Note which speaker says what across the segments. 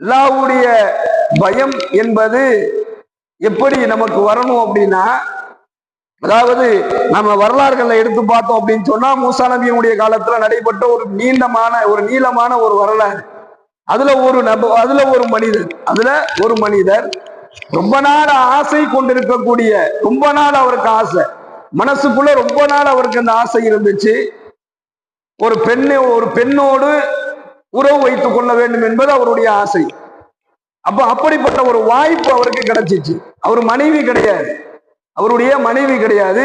Speaker 1: அல்லாஹ்வுடைய பயம் என்பது எப்படி நமக்கு வரணும் அப்படின்னா, அதாவது நம்ம வரலாறுகளை எடுத்து பார்த்தோம் அப்படின்னு சொன்னா, மூசா நபியினுடைய காலத்துல நடைபெற்ற ஒரு நீளமான ஒரு வரலாறு. அதுல ஒரு மனிதர் ரொம்ப நாள் ஆசை கொண்டிருக்கக்கூடிய, ரொம்ப நாள் அவருக்கு ஆசை, மனசுக்குள்ள ரொம்ப நாள் அவருக்கு அந்த ஆசை இருந்துச்சு. ஒரு பெண்ணோடு உறவு வைத்துக் கொள்ள வேண்டும் என்பது அவருடைய ஆசை. அப்படிப்பட்ட ஒரு வாய்ப்பு அவருக்கு கிடைச்சிச்சு. அவருடைய மனைவி கிடையாது,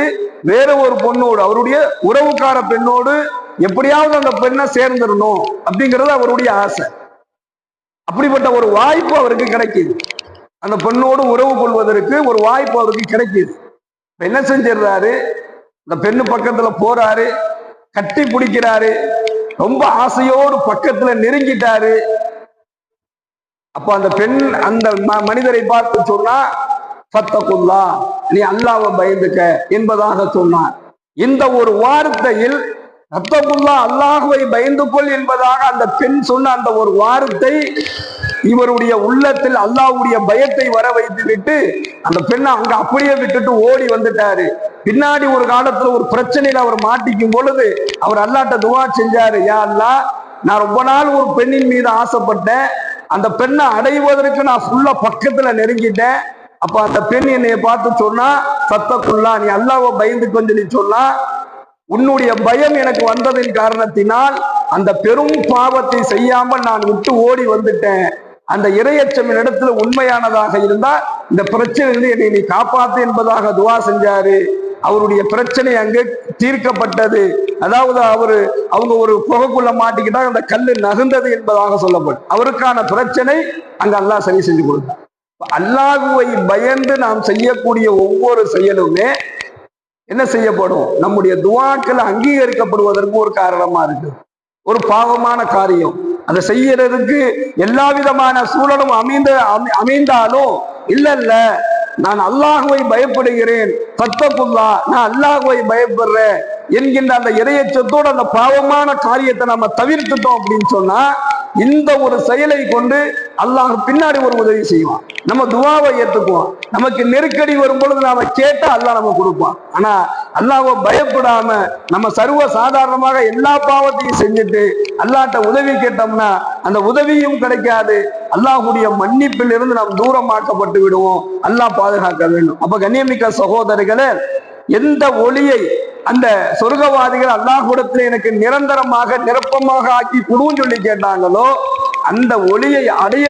Speaker 1: வேற ஒரு பொண்ணோடு, அவருடைய உறவுக்கார பெண்ணோடு எப்படியாவது அந்த பெண்ணை சேர்ந்துடணும் அப்படிங்கிறது அவருடைய ஆசை. அப்படிப்பட்ட ஒரு வாய்ப்பு அவருக்கு கிடைக்குது. அந்த பெண்ணோடு உறவு கொள்வதற்கு ஒரு வாய்ப்பு அவருக்கு கிடைக்குது. என்ன செஞ்சிடறாரு, அந்த பெண்ணு பக்கத்துல போறாரு, கட்டி பிடிக்கிறாரு, ரொம்ப ஆசையோடு பக்கத்துல நெருங்கிட்டாரு. அப்ப அந்த பெண் அந்த மனிதரை பார்த்து சொன்னா, ஃபத்தகுல்லா, நீ அல்லாஹ்வை பயந்துக்க என்பதாக சொன்னார். இந்த ஒரு வார்த்தையில் ஃபத்தகுல்லா, அல்லாஹ்வை பயந்து கொள் என்பதாக அந்த பெண் சொன்ன அந்த ஒரு வார்த்தை இவருடைய உள்ளத்தில் அல்லாஹ்வுடைய பயத்தை வர வைத்து விட்டு அந்த பெண்ணை அங்க அப்படியே விட்டுட்டு ஓடி வந்துட்டாரு. பின்னாடி ஒரு காலத்துல ஒரு பிரச்சனையில அவர் மாட்டிக்கும் பொழுது அவர் அல்லாஹ்ட்ட துஆ செஞ்சாரு, யா அல்லாஹ், நான் ரொம்ப நாள் ஒரு பெண்ணின் மீது ஆசைப்பட்டேன், அந்த பெண்ணை அடைவதற்கு நான் ஃபுல்லா பக்கத்துல நெருங்கிட்டேன். அப்ப அந்த பெண் என்னைய பார்த்து சொன்னா, ஃபத்தகுல்லா, நீ அல்லாஹ்வை பயந்து கொஞ்சம் சொன்னா, உன்னுடைய பயம் எனக்கு வந்ததின் காரணத்தினால் அந்த பெரும் பாவத்தை செய்யாமல் நான் விட்டு ஓடி வந்துட்டேன். அந்த இறையச்சம் இடத்துல உண்மையானதாக இருந்தா இந்த பிரச்சனையிலிருந்து என்னை நீ காப்பாத்து என்பதாக துஆ செஞ்சாரு. அவருடைய பிரச்சனை அங்கு தீர்க்கப்பட்டது. அதாவது அவங்க ஒரு புகைக்குள்ள மாட்டிக்கிட்டா அந்த கல்லு நகுந்தது என்பதாக சொல்லப்படும். அவருக்கான பிரச்சனை அங்க அல்லாஹ் சரி செஞ்சு கொடுத்தார். அல்லாஹ்வை பயந்து நாம் செய்யக்கூடிய ஒவ்வொரு செயலுமே என்ன செய்யப்படும், நம்முடைய துஆக்கள் அங்கீகரிக்கப்படுவதற்கு ஒரு காரணமா இருக்கு. ஒரு பாவமான காரியம் அதை செய்யறதுக்கு எல்லா விதமான சூழலும் அமைந்தாலும் இல்ல, நான் அல்லாஹ்வை பயப்படுகிறேன், ஃபத்தகுல்லா, நான் அல்லாஹ்வை பயப்படுறேன் என்கின்ற அந்த இறையச்சத்தோடு அந்த பாவமான காரியத்தை நம்ம தவிர்த்துட்டோம் அப்படின்னு சொன்னா, இந்த ஒரு செயலை கொண்டு அல்லாஹ் பின்னாடி ஒரு உதவி செய்வான். நம்ம துஆவை ஏத்துக்குவான். நமக்கு நெருக்கடி வரும் பொழுது நாம கேட்டா அல்லாஹ் நம்ம கொடுப்பான். ஆனா அல்லாஹ்வை பயப்படாம நம்ம சர்வ சாதாரணமாக எல்லா பாவத்தையும் செஞ்சுட்டு அல்லாஹ்ட்ட உதவி கேட்டோம்னா அந்த உதவியும் கிடைக்காது. அல்லாஹ்வுடைய மன்னிப்பில் இருந்து நாம் தூரமாக்கப்பட்டு விடுவோம். அல்லாஹ் பாதுகாக்க வேண்டும். அப்ப கண்ணியமிக்க சகோதரர்களே, எந்த ஒளியை அந்த சொர்க்கவாதிகள் அல்லாஹ்விடத்துல எனக்கு நிரந்தரமாக நிரப்பமாக ஆக்கி குடுன்னு சொல்லி கேட்டாங்களோ, அந்த ஒளியை அடைய